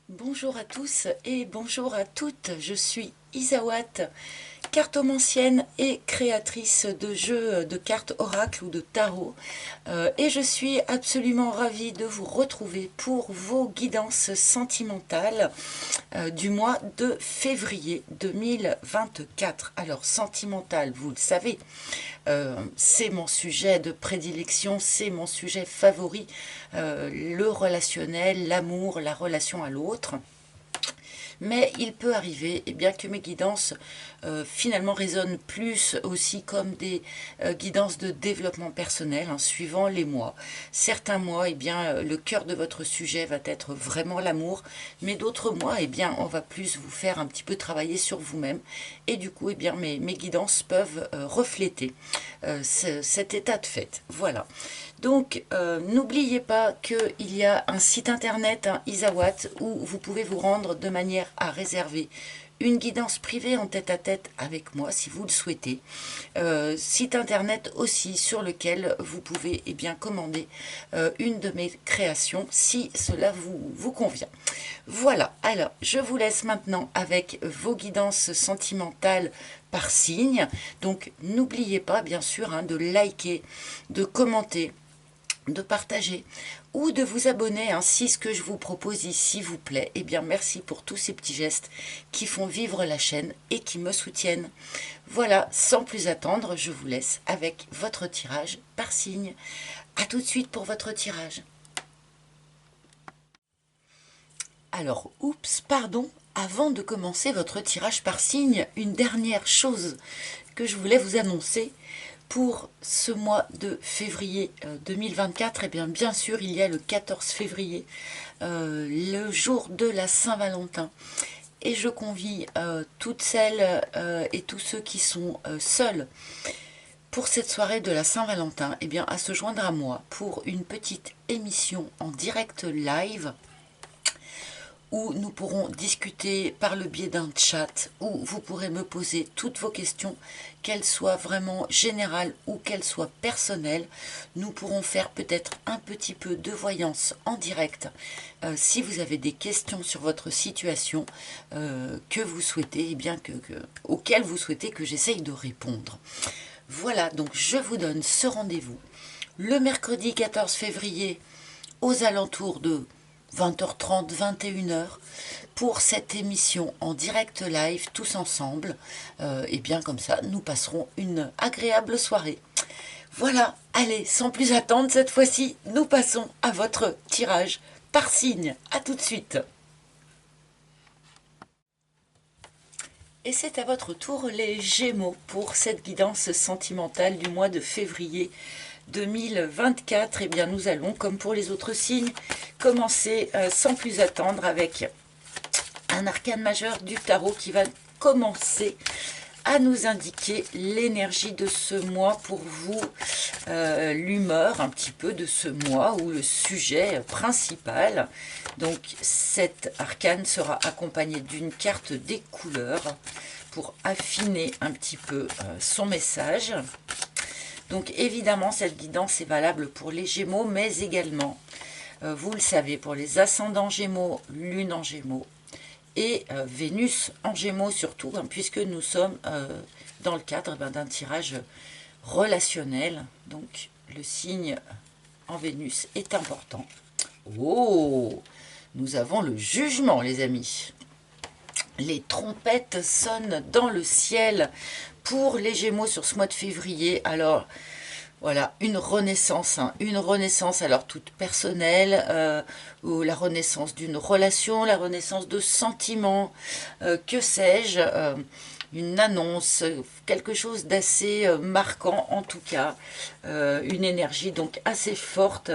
Bonjour à tous et bonjour à toutes, je suis Isawat, cartomancienne et créatrice de jeux de cartes oracle ou de tarot et je suis absolument ravie de vous retrouver pour vos guidances sentimentales du mois de février 2024. Alors sentimental, vous le savez, c'est mon sujet de prédilection, c'est mon sujet favori, le relationnel, l'amour, la relation à l'autre. Mais il peut arriver que mes guidances finalement résonnent plus aussi comme des guidances de développement personnel, suivant les mois. Certains mois, le cœur de votre sujet va être vraiment l'amour, mais d'autres mois, on va plus vous faire un petit peu travailler sur vous-même. Et du coup, mes guidances peuvent refléter cet état de fait. Voilà. Donc, n'oubliez pas qu'il y a un site internet, Isawat, où vous pouvez vous rendre de manière à réserver une guidance privée en tête-à-tête avec moi, si vous le souhaitez. Site internet aussi sur lequel vous pouvez commander une de mes créations, si cela vous convient. Voilà, alors je vous laisse maintenant avec vos guidances sentimentales par signe. Donc, n'oubliez pas, bien sûr, de liker, de commenter, de partager ou de vous abonner si ce que je vous propose ici vous plaît. Merci pour tous ces petits gestes qui font vivre la chaîne et qui me soutiennent. Voilà, sans plus attendre, je vous laisse avec votre tirage par signe. A tout de suite pour votre tirage. Alors, oups, pardon, avant de commencer votre tirage par signe, une dernière chose que je voulais vous annoncer. Pour ce mois de février 2024, bien sûr, il y a le 14 février, le jour de la Saint-Valentin. Et je convie toutes celles et tous ceux qui sont seuls pour cette soirée de la Saint-Valentin à se joindre à moi pour une petite émission en direct live où nous pourrons discuter par le biais d'un chat, où vous pourrez me poser toutes vos questions, qu'elles soient vraiment générales ou qu'elles soient personnelles. Nous pourrons faire peut-être un petit peu de voyance en direct, si vous avez des questions sur votre situation que vous souhaitez, auxquelles vous souhaitez que j'essaye de répondre. Voilà, donc je vous donne ce rendez-vous le mercredi 14 février aux alentours de 20h30, 21h, pour cette émission en direct live, tous ensemble. Comme ça, nous passerons une agréable soirée. Voilà, allez, sans plus attendre, cette fois-ci, nous passons à votre tirage par signe. À tout de suite. Et c'est à votre tour les Gémeaux pour cette guidance sentimentale du mois de février 2024. Nous allons, comme pour les autres signes, commencer sans plus attendre avec un arcane majeur du tarot qui va commencer à nous indiquer l'énergie de ce mois pour vous, l'humeur un petit peu de ce mois ou le sujet principal. Donc cet arcane sera accompagné d'une carte des couleurs pour affiner un petit peu son message. Donc évidemment, cette guidance est valable pour les Gémeaux, mais également, vous le savez, pour les ascendants Gémeaux, Lune en Gémeaux et Vénus en Gémeaux surtout, puisque nous sommes dans le cadre d'un tirage relationnel. Donc le signe en Vénus est important. Oh, nous avons le jugement, les amis. Les trompettes sonnent dans le ciel pour les Gémeaux sur ce mois de février. Alors, voilà, une renaissance alors toute personnelle, ou la renaissance d'une relation, la renaissance de sentiments, que sais-je, une annonce, quelque chose d'assez marquant en tout cas, une énergie donc assez forte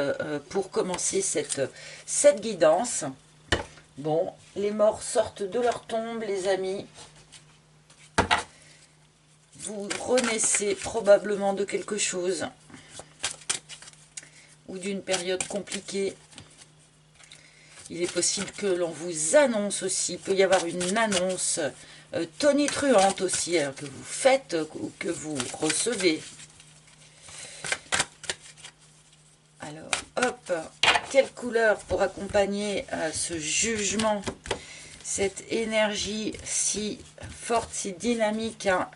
pour commencer cette guidance. Bon, les morts sortent de leur tombe, les amis. Vous renaissez probablement de quelque chose ou d'une période compliquée. Il est possible que l'on vous annonce aussi, il peut y avoir une annonce tonitruante aussi, que vous faites ou que vous recevez. Alors, hop, quelle couleur pour accompagner ce jugement, cette énergie si forte, si dynamique, hein.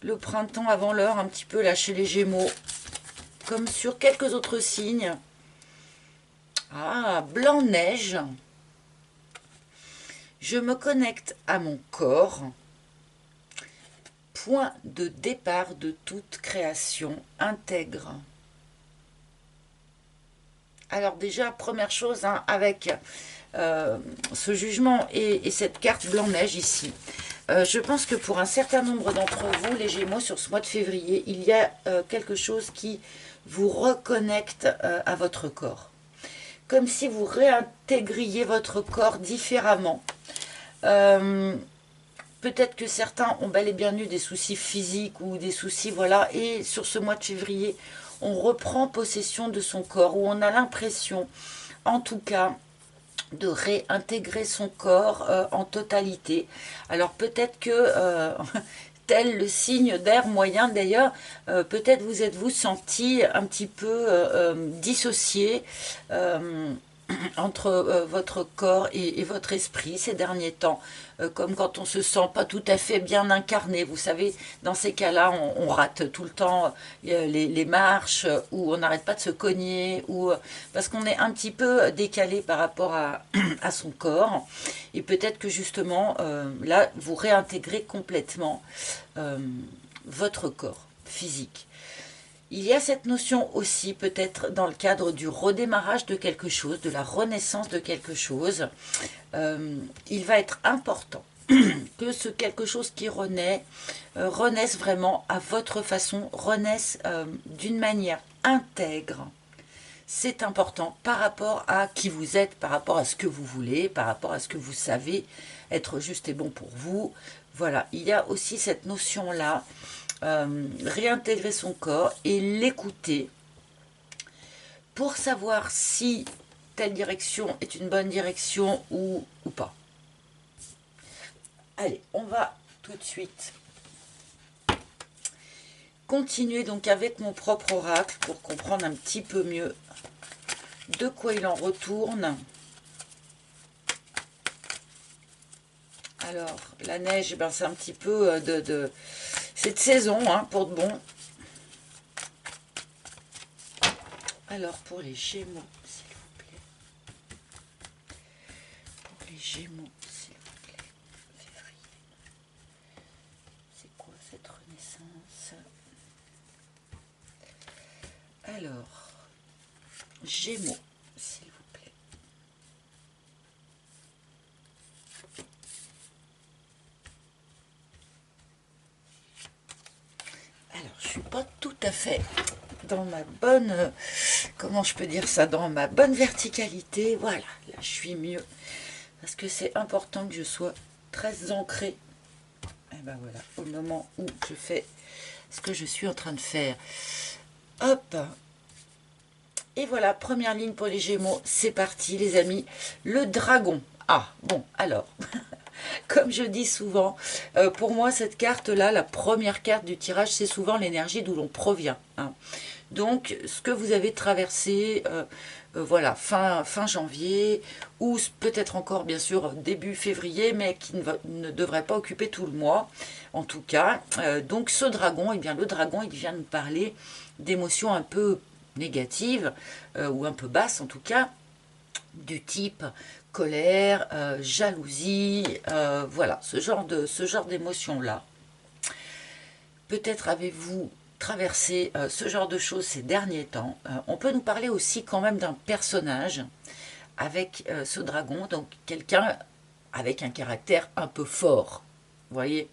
Le printemps avant l'heure, un petit peu là chez les Gémeaux, comme sur quelques autres signes. Ah, blanc-neige. Je me connecte à mon corps. Point de départ de toute création intègre. Alors déjà, première chose, hein, avec ce jugement et cette carte blanc-neige ici, je pense que pour un certain nombre d'entre vous, les Gémeaux, sur ce mois de février, il y a quelque chose qui vous reconnecte à votre corps. Comme si vous réintégriez votre corps différemment. Peut-être que certains ont bel et bien eu des soucis physiques ou des soucis, voilà, et sur ce mois de février, on reprend possession de son corps, où on a l'impression, en tout cas, de réintégrer son corps en totalité. Alors peut-être que, tel le signe d'air moyen d'ailleurs, peut-être vous êtes-vous senti un petit peu dissocié entre votre corps et votre esprit ces derniers temps, comme quand on se sent pas tout à fait bien incarné. Vous savez, dans ces cas-là, on rate tout le temps les marches, ou on n'arrête pas de se cogner, ou parce qu'on est un petit peu décalé par rapport à, à son corps. Et peut-être que justement, là, vous réintégrez complètement votre corps physique. Il y a cette notion aussi, peut-être dans le cadre du redémarrage de quelque chose, de la renaissance de quelque chose. Il va être important que ce quelque chose qui renaît, renaisse vraiment à votre façon, renaisse d'une manière intègre. C'est important par rapport à qui vous êtes, par rapport à ce que vous voulez, par rapport à ce que vous savez être juste et bon pour vous. Voilà, il y a aussi cette notion-là. Réintégrer son corps et l'écouter pour savoir si telle direction est une bonne direction ou pas. Allez, on va tout de suite continuer donc avec mon propre oracle pour comprendre un petit peu mieux de quoi il en retourne. Alors, la neige, ben, c'est un petit peu cette saison, hein, pour de bon. Alors, pour les Gémeaux, s'il vous plaît. Pour les Gémeaux, s'il vous plaît. Février. C'est quoi cette renaissance? Alors, Gémeaux, s'il vous plaît. Alors, je suis pas tout à fait dans ma bonne, comment je peux dire ça, dans ma bonne verticalité. Voilà, là je suis mieux. Parce que c'est important que je sois très ancrée. Et ben voilà, au moment où je fais ce que je suis en train de faire. Hop. Et voilà, première ligne pour les Gémeaux. C'est parti les amis. Le dragon. Ah, bon, alors... Comme je dis souvent, pour moi, cette carte-là, la première carte du tirage, c'est souvent l'énergie d'où l'on provient. Hein. Donc, ce que vous avez traversé, voilà, fin janvier, ou peut-être encore, bien sûr, début février, mais qui ne devrait pas occuper tout le mois, en tout cas. Donc, ce dragon, eh bien, le dragon, il vient nous parler d'émotions un peu négatives, ou un peu basses, en tout cas, du type colère, jalousie, voilà, ce genre d'émotions-là. Peut-être avez-vous traversé ce genre de choses ces derniers temps. On peut nous parler aussi quand même d'un personnage avec ce dragon, donc quelqu'un avec un caractère un peu fort, vous voyez,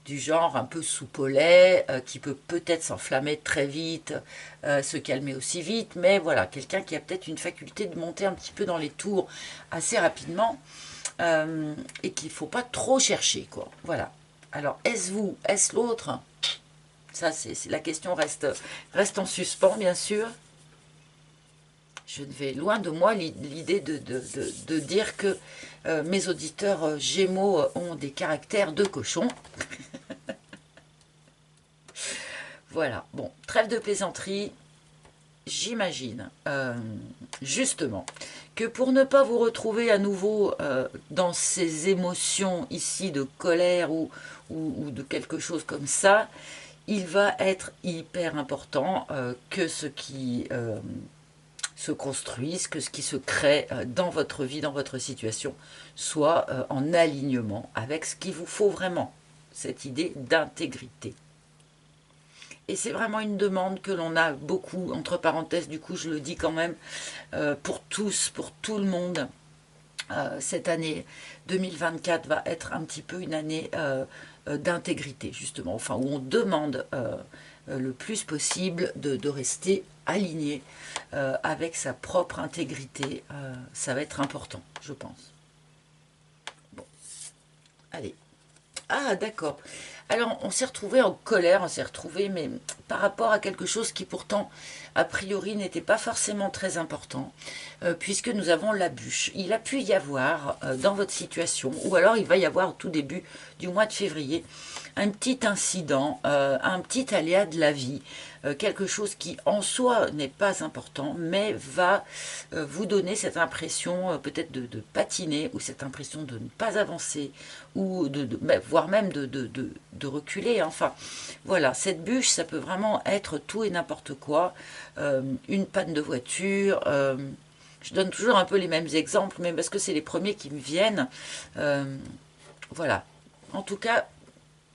du genre un peu soupolé, qui peut peut-être s'enflammer très vite, se calmer aussi vite, mais voilà, quelqu'un qui a peut-être une faculté de monter un petit peu dans les tours assez rapidement, et qu'il ne faut pas trop chercher, quoi. Voilà. Alors, est-ce vous, est-ce l'autre? Ça, la question reste en suspens, bien sûr. Je ne vais loin de moi l'idée de dire que mes auditeurs Gémeaux ont des caractères de cochon. Voilà, bon, trêve de plaisanterie. j'imagine justement que pour ne pas vous retrouver à nouveau dans ces émotions ici de colère ou de quelque chose comme ça, il va être hyper important que ce qui se construise, que ce qui se crée dans votre vie, dans votre situation, soit en alignement avec ce qu'il vous faut vraiment, cette idée d'intégrité. Et c'est vraiment une demande que l'on a beaucoup, entre parenthèses, du coup je le dis quand même, pour tous, pour tout le monde. Cette année 2024 va être un petit peu une année d'intégrité, justement, enfin où on demande le plus possible de rester aligné avec sa propre intégrité. Ça va être important, je pense. Bon, allez. Ah, d'accord. Alors, on s'est retrouvé en colère, on s'est retrouvé, mais par rapport à quelque chose qui pourtant, a priori, n'était pas forcément très important, puisque nous avons la bûche. Il a pu y avoir, dans votre situation, ou alors il va y avoir au tout début du mois de février, un petit incident, un petit aléa de la vie, quelque chose qui en soi n'est pas important, mais va vous donner cette impression peut-être de patiner, ou cette impression de ne pas avancer, ou voire même de reculer. Enfin, voilà, cette bûche, ça peut vraiment être tout et n'importe quoi. Une panne de voiture. Je donne toujours un peu les mêmes exemples, mais parce que c'est les premiers qui me viennent. Voilà. En tout cas,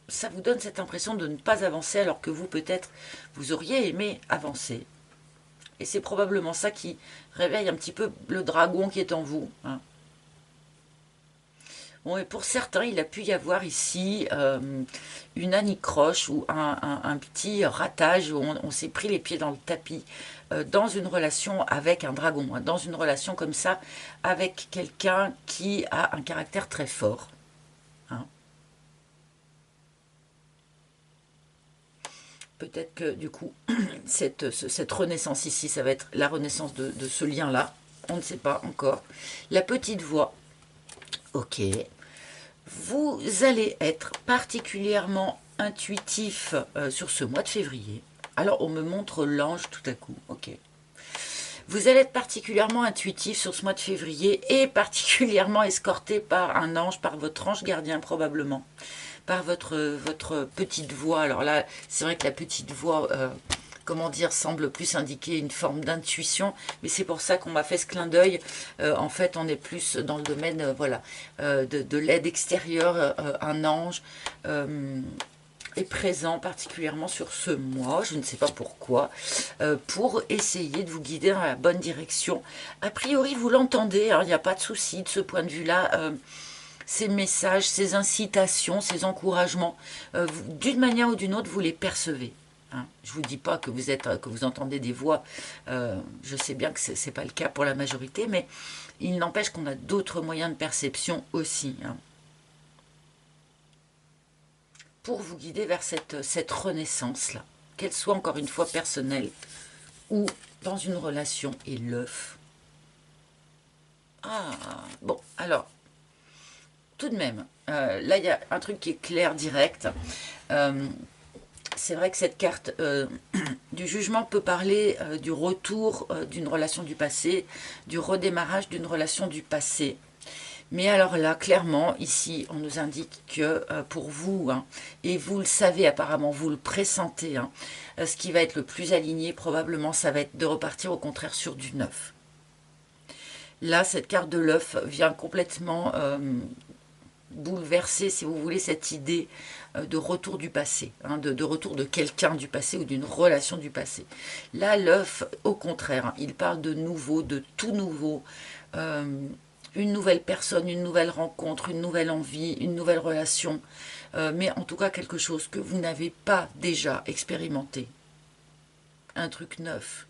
ça vous donne cette impression de ne pas avancer alors que vous, peut-être, vous auriez aimé avancer. Et c'est probablement ça qui réveille un petit peu le dragon qui est en vous. Hein. Bon, et pour certains, il a pu y avoir ici une anicroche ou un petit ratage où on s'est pris les pieds dans le tapis dans une relation avec un dragon, hein, dans une relation comme ça avec quelqu'un qui a un caractère très fort. Hein. Peut-être que du coup, cette renaissance ici, ça va être la renaissance de ce lien-là. On ne sait pas encore. La petite voix. Ok. Vous allez être particulièrement intuitif sur ce mois de février. Alors, on me montre l'ange tout à coup. Ok. Vous allez être particulièrement intuitif sur ce mois de février et particulièrement escorté par un ange, par votre ange gardien probablement, par votre petite voix. Alors là, c'est vrai que la petite voix, comment dire, semble plus indiquer une forme d'intuition, mais c'est pour ça qu'on m'a fait ce clin d'œil. En fait, on est plus dans le domaine voilà, de l'aide extérieure, un ange est présent particulièrement sur ce mois, je ne sais pas pourquoi, pour essayer de vous guider dans la bonne direction. A priori, vous l'entendez, hein, il n'y a pas de souci de ce point de vue-là. Ces messages, ces incitations, ces encouragements, d'une manière ou d'une autre, vous les percevez. Hein. Je ne vous dis pas que vous entendez des voix, je sais bien que ce n'est pas le cas pour la majorité, mais il n'empêche qu'on a d'autres moyens de perception aussi. Hein, pour vous guider vers cette renaissance-là, qu'elle soit encore une fois personnelle ou dans une relation. Et l'œuf. Ah, bon, alors, tout de même, là, il y a un truc qui est clair, direct. C'est vrai que cette carte du jugement peut parler du retour d'une relation du passé, du redémarrage d'une relation du passé. Mais alors là, clairement, ici, on nous indique que pour vous, hein, et vous le savez apparemment, vous le pressentez, hein, ce qui va être le plus aligné, probablement, ça va être de repartir au contraire sur du neuf. Là, cette carte de l'œuf vient complètement bouleverser, si vous voulez, cette idée de retour du passé, hein, de retour de quelqu'un du passé ou d'une relation du passé. Là, l'œuf, au contraire, hein, il parle de nouveau, de tout nouveau, une nouvelle personne, une nouvelle rencontre, une nouvelle envie, une nouvelle relation, mais en tout cas quelque chose que vous n'avez pas déjà expérimenté. Un truc neuf.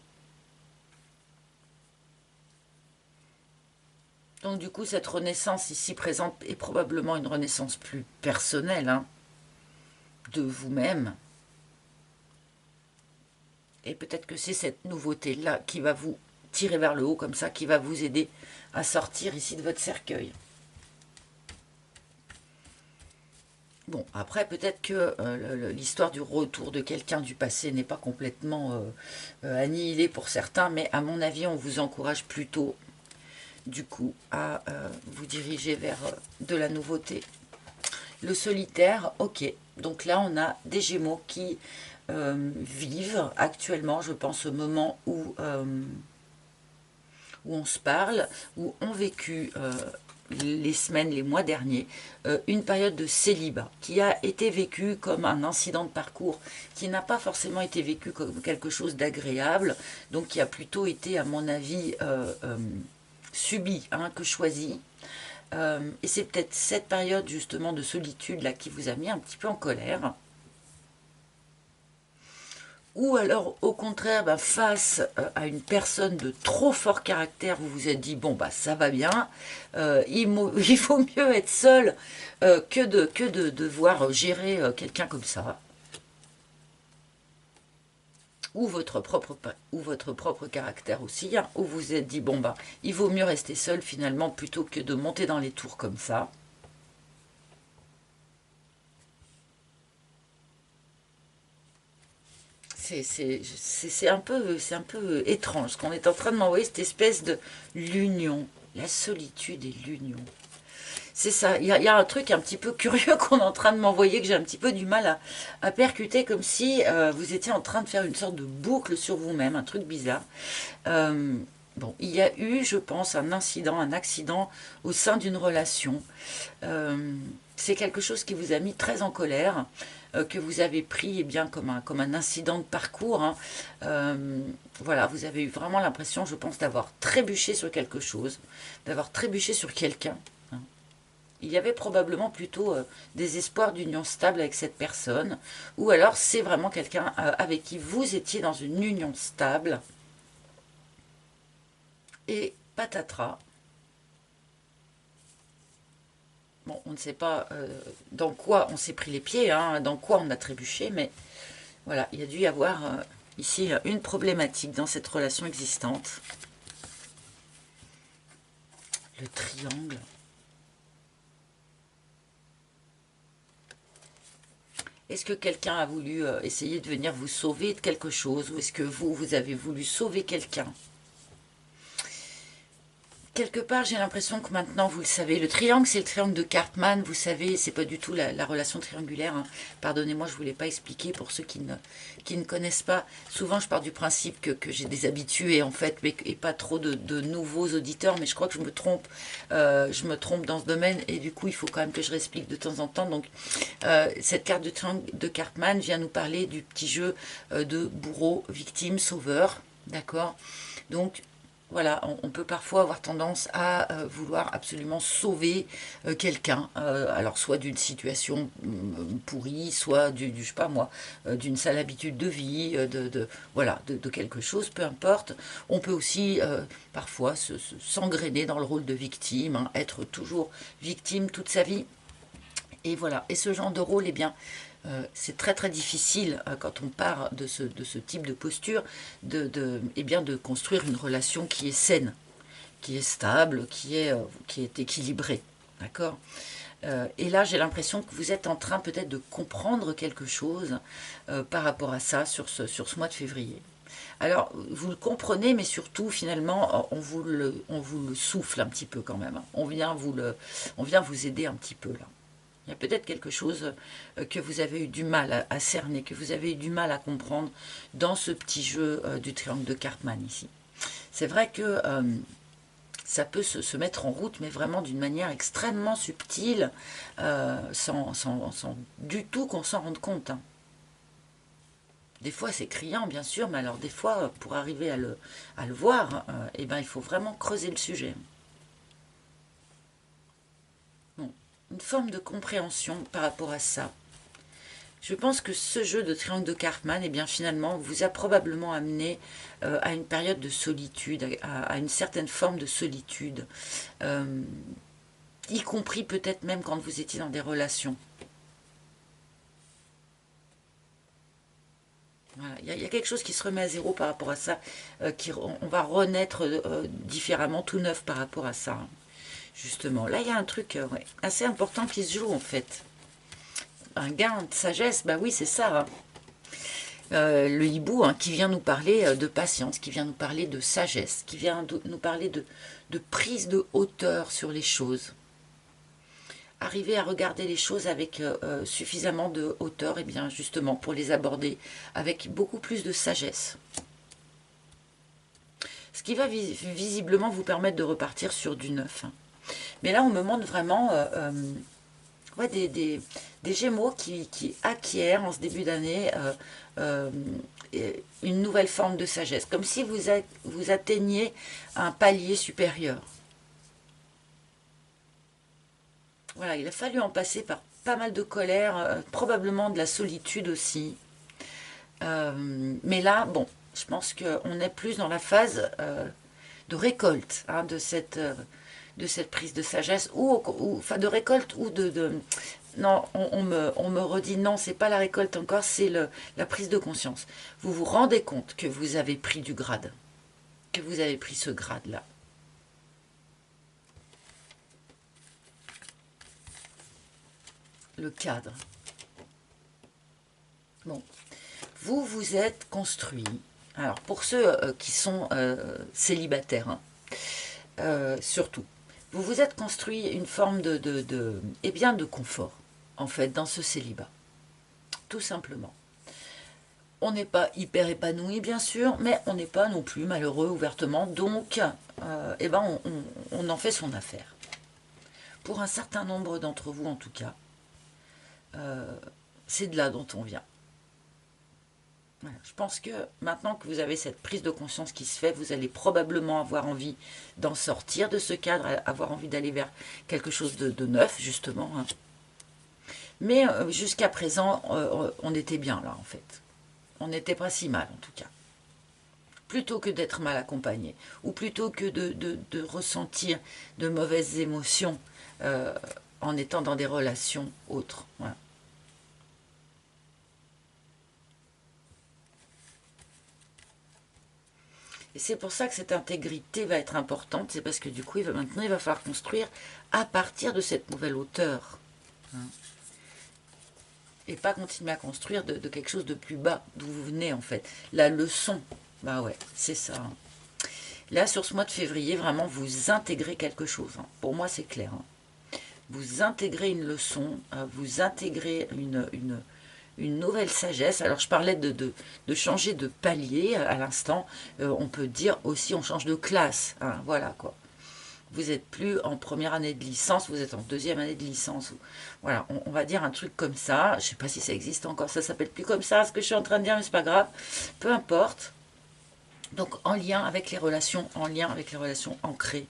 Donc du coup, cette renaissance ici présente est probablement une renaissance plus personnelle, hein, de vous-même. Et peut-être que c'est cette nouveauté-là qui va vous tirer vers le haut comme ça, qui va vous aider à sortir ici de votre cercueil. Bon, après, peut-être que l'histoire du retour de quelqu'un du passé n'est pas complètement annihilée pour certains, mais à mon avis, on vous encourage plutôt, du coup, à vous diriger vers de la nouveauté. Le solitaire, ok. Donc là, on a des Gémeaux qui vivent actuellement, je pense, au moment où on se parle, où ont vécu les semaines, les mois derniers, une période de célibat qui a été vécue comme un incident de parcours, qui n'a pas forcément été vécu comme quelque chose d'agréable, donc qui a plutôt été, à mon avis, subi hein, que choisi. Et c'est peut-être cette période justement de solitude là qui vous a mis un petit peu en colère. Ou alors, au contraire, bah, face à une personne de trop fort caractère, vous vous êtes dit, bon, bah, ça va bien, il faut mieux être seul que de devoir gérer quelqu'un comme ça. Ou votre propre caractère aussi, hein, où vous vous êtes dit, bon, bah, il vaut mieux rester seul finalement plutôt que de monter dans les tours comme ça. C'est un peu étrange, ce qu'on est en train de m'envoyer, cette espèce de l'union, la solitude et l'union. C'est ça, il y a un truc un petit peu curieux qu'on est en train de m'envoyer, que j'ai un petit peu du mal à percuter, comme si vous étiez en train de faire une sorte de boucle sur vous-même, un truc bizarre. Euh, bon, il y a eu, je pense, un accident au sein d'une relation. Euh, c'est quelque chose qui vous a mis très en colère, que vous avez pris eh bien, comme un incident de parcours. Hein. Voilà, vous avez eu vraiment l'impression, je pense, d'avoir trébuché sur quelque chose, d'avoir trébuché sur quelqu'un. Hein. Il y avait probablement plutôt des espoirs d'union stable avec cette personne, ou alors c'est vraiment quelqu'un avec qui vous étiez dans une union stable, et patatras. Bon, on ne sait pas dans quoi on s'est pris les pieds, hein, dans quoi on a trébuché, mais voilà, il y a dû y avoir ici une problématique dans cette relation existante. Le triangle. Est-ce que quelqu'un a voulu essayer de venir vous sauver de quelque chose, ou est-ce que vous avez voulu sauver quelqu'un? Quelque part, j'ai l'impression que maintenant, vous le savez, le triangle, c'est le triangle de Cartman, vous savez, c'est pas du tout la relation triangulaire. Hein. Pardonnez-moi, je ne voulais pas expliquer pour ceux qui ne connaissent pas. Souvent, je pars du principe que j'ai des habitués, en fait, et pas trop de nouveaux auditeurs, mais je crois que je me trompe dans ce domaine, et du coup, il faut quand même que je réexplique de temps en temps. Donc, cette carte de triangle de Cartman vient nous parler du petit jeu de bourreau, victime, sauveur, d'accord? Donc, voilà, on peut parfois avoir tendance à vouloir absolument sauver quelqu'un, alors soit d'une situation pourrie, soit je sais pas moi, d'une sale habitude de vie, voilà, de quelque chose, peu importe. On peut aussi parfois s'engrainer dans le rôle de victime, hein, être toujours victime toute sa vie. Et voilà, et ce genre de rôle, eh bien, c'est très très difficile quand on part de ce type de posture eh bien, de construire une relation qui est saine, qui est stable, qui est équilibrée. D'accord. Et là, j'ai l'impression que vous êtes en train peut-être de comprendre quelque chose par rapport à ça sur ce mois de février. Alors, vous le comprenez, mais surtout, finalement, on vous le souffle un petit peu quand même. On vient vous aider un petit peu là. Il y a peut-être quelque chose que vous avez eu du mal à cerner, que vous avez eu du mal à comprendre dans ce petit jeu du triangle de Cartman ici. C'est vrai que ça peut se mettre en route, mais vraiment d'une manière extrêmement subtile, sans du tout qu'on s'en rende compte. Hein. Des fois c'est criant bien sûr, mais alors des fois pour arriver à le voir, eh ben, il faut vraiment creuser le sujet. Bon, une forme de compréhension par rapport à ça. Je pense que ce jeu de triangle de Cartman, eh bien, finalement, vous a probablement amené à une période de solitude, à une certaine forme de solitude, y compris peut-être même quand vous étiez dans des relations. Voilà. Il y a quelque chose qui se remet à zéro par rapport à ça, on va renaître différemment, tout neuf par rapport à ça. Justement, là, il y a un truc ouais, assez important qui se joue en fait. un gain de sagesse, bah oui, c'est ça. Hein. Le hibou hein, qui vient nous parler de patience, qui vient nous parler de sagesse, qui vient nous parler de prise de hauteur sur les choses. Arriver à regarder les choses avec suffisamment de hauteur, et bien justement pour les aborder avec beaucoup plus de sagesse. Ce qui va visiblement vous permettre de repartir sur du neuf. Hein. Mais là, on me montre vraiment ouais, des Gémeaux qui acquièrent en ce début d'année une nouvelle forme de sagesse, comme si vous atteigniez un palier supérieur. Voilà, il a fallu en passer par pas mal de colère, probablement de la solitude aussi. Mais là, bon, je pense qu'on est plus dans la phase de récolte hein, de cette prise de sagesse, enfin de récolte ou non, on me redit non, c'est pas la récolte encore, c'est la prise de conscience. Vous vous rendez compte que vous avez pris du grade, que vous avez pris ce grade-là. Le cadre. Bon, vous vous êtes construit. Alors, pour ceux qui sont célibataires, hein, surtout, vous vous êtes construit une forme eh bien, de confort, en fait, dans ce célibat. Tout simplement. On n'est pas hyper épanoui, bien sûr, mais on n'est pas non plus malheureux ouvertement. Donc, eh ben, on en fait son affaire. Pour un certain nombre d'entre vous, en tout cas, c'est de là dont on vient. Voilà. Je pense que maintenant que vous avez cette prise de conscience qui se fait, vous allez probablement avoir envie d'en sortir de ce cadre, avoir envie d'aller vers quelque chose de neuf, justement. Hein. Mais jusqu'à présent, on était bien là, en fait. On n'était pas si mal, en tout cas. Plutôt que d'être mal accompagné, ou plutôt que de ressentir de mauvaises émotions en étant dans des relations autres. Voilà. Et c'est pour ça que cette intégrité va être importante, c'est parce que du coup, maintenant, il va falloir construire à partir de cette nouvelle hauteur. Hein. Et pas continuer à construire de quelque chose de plus bas, d'où vous venez en fait. La leçon, bah ouais, c'est ça. Hein. Là, sur ce mois de février, vraiment, vous intégrez quelque chose. Hein. Pour moi, c'est clair. Hein. Vous intégrez une leçon, vous intégrez une nouvelle sagesse. Alors je parlais de changer de palier à l'instant. On peut dire aussi on change de classe. Hein, voilà quoi. Vous n'êtes plus en première année de licence, vous êtes en deuxième année de licence. Voilà, on va dire un truc comme ça. Je ne sais pas si ça existe encore, ça s'appelle plus comme ça, ce que je suis en train de dire, mais c'est pas grave. Peu importe. Donc en lien avec les relations, en lien avec les relations ancrées,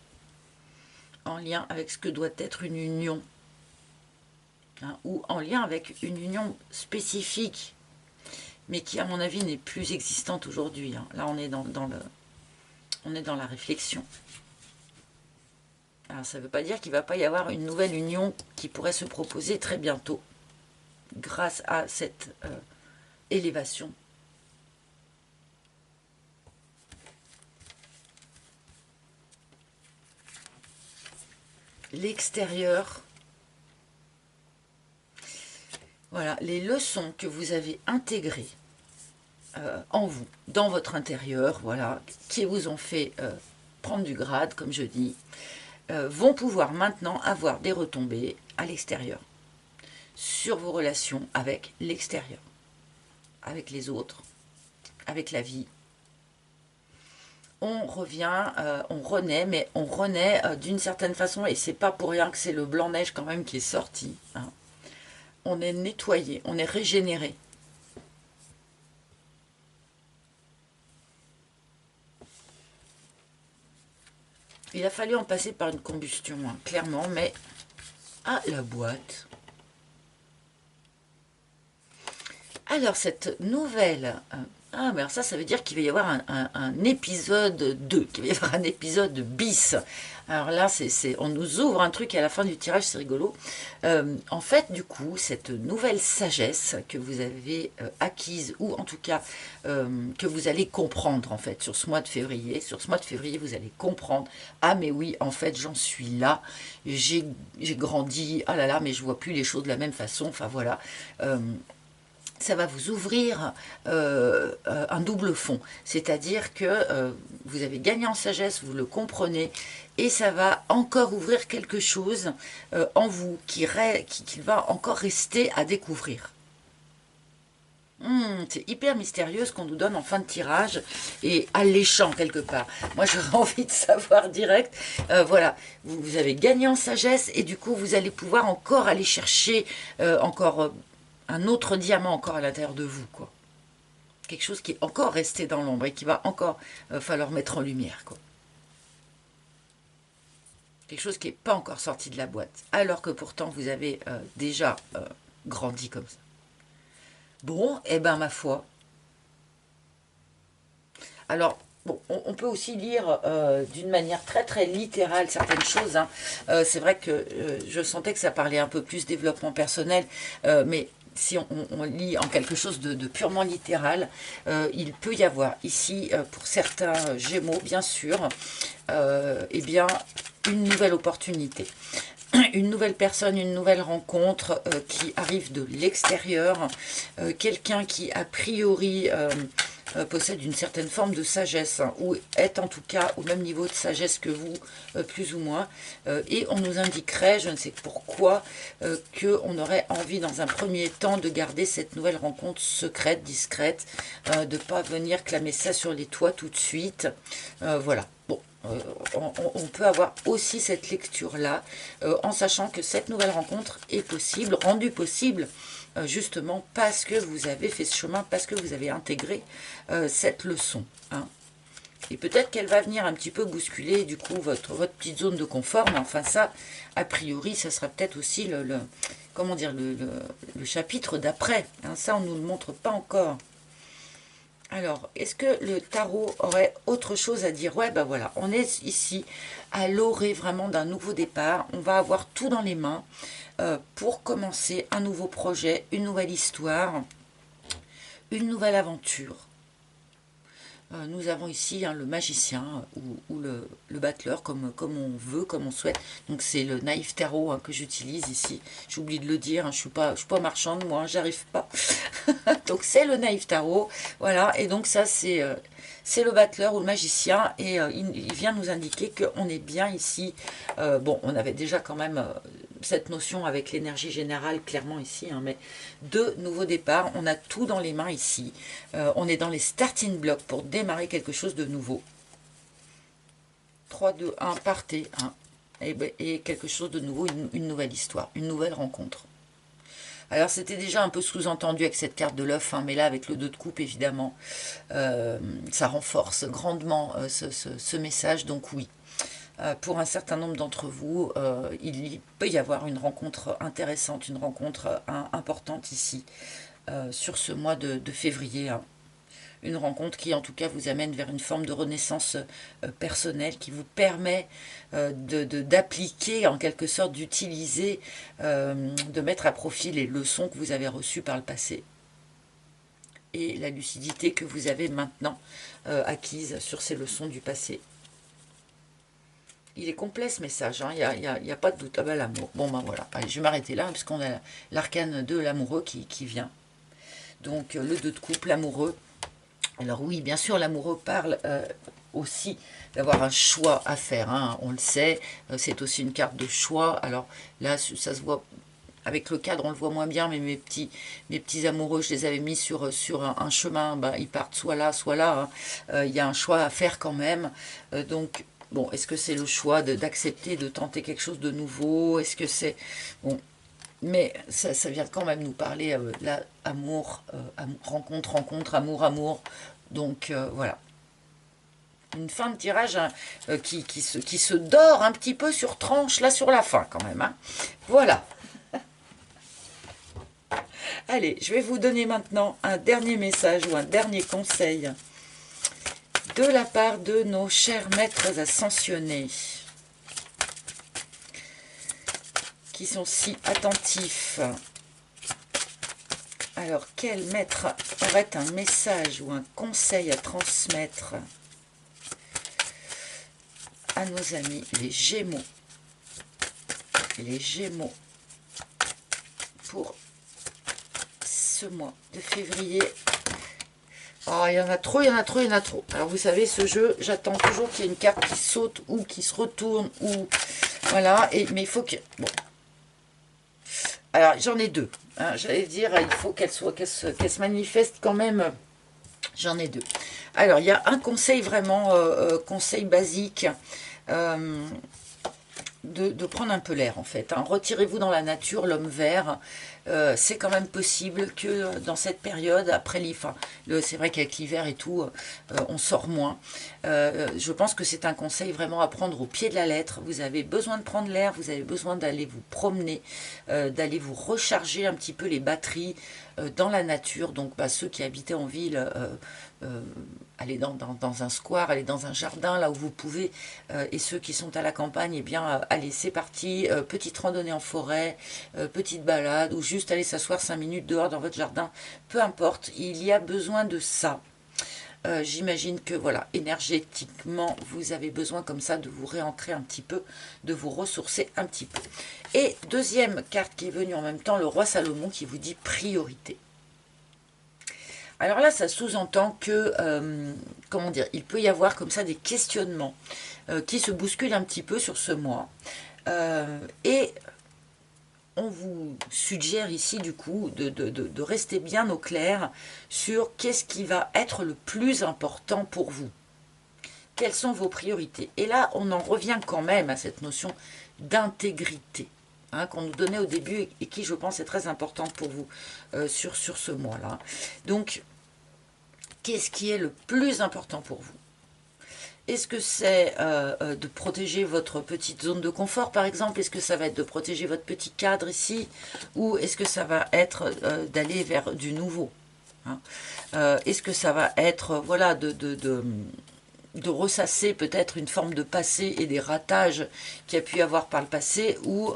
en lien avec ce que doit être une union. Hein, ou en lien avec une union spécifique, mais qui, à mon avis, n'est plus existante aujourd'hui. Hein. Là, on est on est dans la réflexion. Alors, ça ne veut pas dire qu'il ne va pas y avoir une nouvelle union qui pourrait se proposer très bientôt, grâce à cette élévation. L'extérieur. Voilà, les leçons que vous avez intégrées en vous, dans votre intérieur, voilà, qui vous ont fait prendre du grade, comme je dis, vont pouvoir maintenant avoir des retombées à l'extérieur, sur vos relations avec l'extérieur, avec les autres, avec la vie. On revient, on renaît, mais on renaît d'une certaine façon, et c'est pas pour rien que c'est le blanc-neige quand même qui est sorti. Hein. On est nettoyé, on est régénéré. Il a fallu en passer par une combustion, hein, clairement, mais à la boîte. Alors, cette nouvelle Ah, mais alors ça veut dire qu'il va y avoir un épisode 2, qu'il va y avoir un épisode bis. Alors là, on nous ouvre un truc à la fin du tirage, c'est rigolo. En fait, du coup, cette nouvelle sagesse que vous avez acquise, ou en tout cas que vous allez comprendre en fait sur ce mois de février, vous allez comprendre, ah mais oui, en fait, j'en suis là, j'ai grandi, ah là là, mais je vois plus les choses de la même façon, enfin voilà. Ça va vous ouvrir un double fond. C'est-à-dire que vous avez gagné en sagesse, vous le comprenez, et ça va encore ouvrir quelque chose en vous qui va encore rester à découvrir. C'est hyper mystérieux ce qu'on nous donne en fin de tirage et alléchant quelque part. Moi j'aurais envie de savoir direct, voilà, vous avez gagné en sagesse et du coup vous allez pouvoir encore aller chercher encore un autre diamant encore à l'intérieur de vous, quoi. Quelque chose qui est encore resté dans l'ombre et qui va encore falloir mettre en lumière, quoi. Quelque chose qui n'est pas encore sorti de la boîte, alors que pourtant vous avez déjà grandi comme ça. Bon, eh ben ma foi. Alors, bon, on peut aussi lire d'une manière très très littérale certaines choses, hein. C'est vrai que je sentais que ça parlait un peu plus développement personnel, mais si on lit en quelque chose de purement littéral, il peut y avoir ici, pour certains Gémeaux, bien sûr, eh bien, une nouvelle opportunité. Une nouvelle personne, une nouvelle rencontre qui arrive de l'extérieur, quelqu'un qui a priori possède une certaine forme de sagesse, hein, ou est en tout cas au même niveau de sagesse que vous, plus ou moins, et on nous indiquerait, je ne sais pourquoi, qu'on aurait envie dans un premier temps de garder cette nouvelle rencontre secrète, discrète, de ne pas venir clamer ça sur les toits tout de suite, voilà. Bon, on peut avoir aussi cette lecture-là, en sachant que cette nouvelle rencontre est possible, rendue possible, justement parce que vous avez fait ce chemin, parce que vous avez intégré cette leçon, hein. Et peut-être qu'elle va venir un petit peu bousculer, du coup, votre petite zone de confort, mais enfin ça, a priori, ça sera peut-être aussi comment dire, le chapitre d'après, hein. Ça, on ne nous le montre pas encore. Alors, est-ce que le tarot aurait autre chose à dire? Ouais, ben voilà, on est ici à l'orée vraiment d'un nouveau départ. On va avoir tout dans les mains pour commencer un nouveau projet, une nouvelle histoire, une nouvelle aventure. Nous avons ici hein, le magicien ou le battleur, comme on veut, comme on souhaite. Donc c'est le naïf tarot hein, que j'utilise ici. J'oublie de le dire, hein, je suis pas marchande, moi, hein, j'arrive pas. Donc c'est le naïf tarot, voilà. Et donc ça c'est le battleur ou le magicien, et il vient nous indiquer qu'on est bien ici. Bon, on avait déjà quand même cette notion avec l'énergie générale clairement ici, hein, mais de nouveaux départs, on a tout dans les mains ici. On est dans les starting blocks pour démarrer quelque chose de nouveau. 3, 2, 1, partez, hein, et quelque chose de nouveau, une nouvelle histoire, une nouvelle rencontre. Alors c'était déjà un peu sous-entendu avec cette carte de l'œuf, hein, mais là avec le 2 de coupe évidemment, ça renforce grandement ce message, donc oui. Pour un certain nombre d'entre vous, il peut y avoir une rencontre intéressante, une rencontre importante ici, sur ce mois de février, hein. Une rencontre qui en tout cas vous amène vers une forme de renaissance personnelle, qui vous permet d'appliquer en quelque sorte, d'utiliser, de mettre à profit les leçons que vous avez reçues par le passé et la lucidité que vous avez maintenant acquise sur ces leçons du passé. Il est complet ce message, hein, il n'y a pas de doute. Ah ben l'amour, bon ben voilà, allez, je vais m'arrêter là puisqu'on a l'arcane de l'amoureux qui vient. Donc le 2 de coupe, l'amoureux. Alors oui, bien sûr, l'amoureux parle aussi d'avoir un choix à faire, hein, on le sait, c'est aussi une carte de choix. Alors là, ça se voit, avec le cadre, on le voit moins bien, mais mes petits amoureux, je les avais mis sur un chemin, ben, ils partent soit là, hein. Il y a un choix à faire quand même, donc... Bon, est-ce que c'est le choix d'accepter, de tenter quelque chose de nouveau? Est-ce que c'est... Bon, mais ça vient quand même nous parler, là, amour, rencontre, amour. Donc, voilà. Une fin de tirage hein, qui se dort un petit peu sur tranche, là, sur la fin, quand même, hein. Voilà. Allez, je vais vous donner maintenant un dernier message ou un dernier conseil de la part de nos chers maîtres ascensionnés qui sont si attentifs. Alors, quel maître aurait un message ou un conseil à transmettre à nos amis les Gémeaux? Les Gémeaux pour ce mois de février. Oh, il y en a trop, il y en a trop, il y en a trop. Alors, vous savez, ce jeu, j'attends toujours qu'il y ait une carte qui saute ou qui se retourne ou... Voilà, mais il faut que... Bon. Alors, j'en ai deux. Hein, j'allais dire, il faut qu'elle se manifeste quand même. J'en ai deux. Alors, il y a un conseil vraiment, conseil basique. De prendre un peu l'air en fait. Hein. Retirez-vous dans la nature, l'homme vert. C'est quand même possible que dans cette période, après l'hiver, c'est vrai qu'avec l'hiver et tout, on sort moins. Je pense que c'est un conseil vraiment à prendre au pied de la lettre. Vous avez besoin de prendre l'air, vous avez besoin d'aller vous promener, d'aller vous recharger un petit peu les batteries dans la nature. Donc ceux qui habitaient en ville, aller dans un square, aller dans un jardin, là où vous pouvez, et ceux qui sont à la campagne, eh bien, allez, c'est parti, petite randonnée en forêt, petite balade, ou juste aller s'asseoir 5 minutes dehors dans votre jardin, peu importe, il y a besoin de ça. J'imagine que, voilà, énergétiquement, vous avez besoin comme ça de vous réancrer un petit peu, de vous ressourcer un petit peu. Et deuxième carte qui est venue en même temps, le roi Salomon qui vous dit priorité. Alors là, ça sous-entend que, comment dire, il peut y avoir comme ça des questionnements qui se bousculent un petit peu sur ce mois. Et on vous suggère ici, du coup, de rester bien au clair sur qu'est-ce qui va être le plus important pour vous. Quelles sont vos priorités? Et là, on en revient quand même à cette notion d'intégrité. Hein, qu'on nous donnait au début et qui, je pense, est très importante pour vous sur ce mois-là. Donc, qu'est-ce qui est le plus important pour vous? Est-ce que c'est de protéger votre petite zone de confort, par exemple? Est-ce que ça va être de protéger votre petit cadre ici? Ou est-ce que ça va être d'aller vers du nouveau, hein? Est-ce que ça va être, voilà, de ressasser peut-être une forme de passé et des ratages qu'il y a pu y avoir par le passé, ou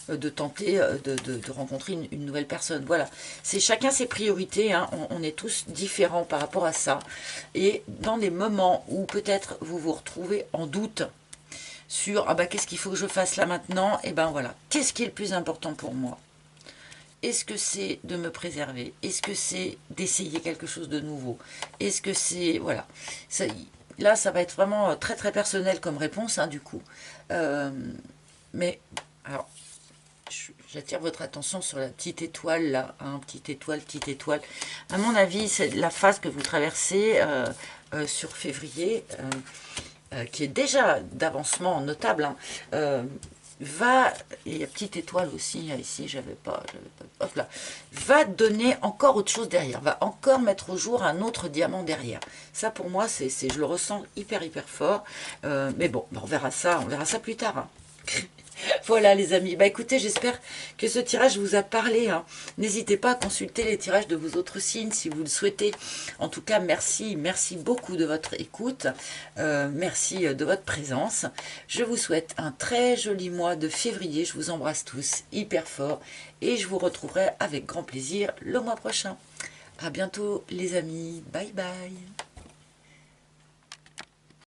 de tenter de rencontrer une nouvelle personne. Voilà, c'est chacun ses priorités, hein. On est tous différents par rapport à ça. Et dans des moments où peut-être vous vous retrouvez en doute sur ah bah, qu'est-ce qu'il faut que je fasse là maintenant, et ben voilà, qu'est-ce qui est le plus important pour moi? Est-ce que c'est de me préserver? Est-ce que c'est d'essayer quelque chose de nouveau? Est-ce que c'est... Voilà. Ça, là, ça va être vraiment très très personnel comme réponse, hein, du coup. Mais, alors, j'attire votre attention sur la petite étoile, là. Hein, petite étoile, petite étoile. À mon avis, c'est la phase que vous traversez sur février, qui est déjà d'avancement notable, hein, va, et il y a petite étoile aussi, ici, j'avais pas, hop là, va donner encore autre chose derrière, va encore mettre au jour un autre diamant derrière. Ça, pour moi, je le ressens hyper, hyper fort. Mais bon, on verra ça plus tard, hein. Voilà les amis, bah écoutez, j'espère que ce tirage vous a parlé, hein. N'hésitez pas à consulter les tirages de vos autres signes si vous le souhaitez. En tout cas, merci beaucoup de votre écoute, merci de votre présence. Je vous souhaite un très joli mois de février, je vous embrasse tous hyper fort et je vous retrouverai avec grand plaisir le mois prochain. À bientôt les amis, bye bye.